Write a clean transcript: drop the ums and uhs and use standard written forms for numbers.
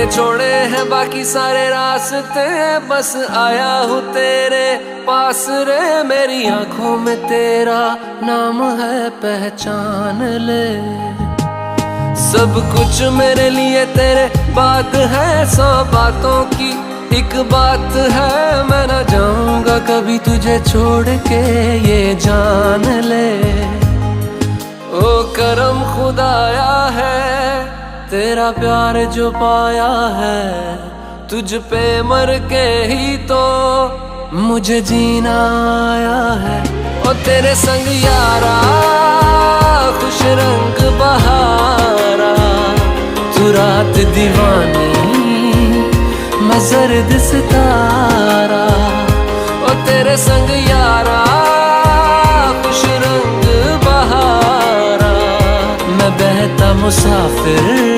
मैंने छोड़े हैं बाकी सारे रास्ते, बस आया हूँ तेरे पास रे। मेरी आंखों में तेरा नाम है, पहचान ले। सब कुछ मेरे लिए तेरे बात है, 100 बातों की एक बात है। मैं ना जाऊंगा कभी तुझे छोड़ के, ये जान ले। ओ करम खुदाया है, तेरा प्यार जो पाया है। तुझ पे मर के ही तो मुझे जीना आया है। ओ तेरे संग यारा खुश रंग बहारा, तू रात दीवानी मैं जर्द सितारा। ओ तेरे संग यारा खुश रंग बहारा, मैं बहता मुसाफिर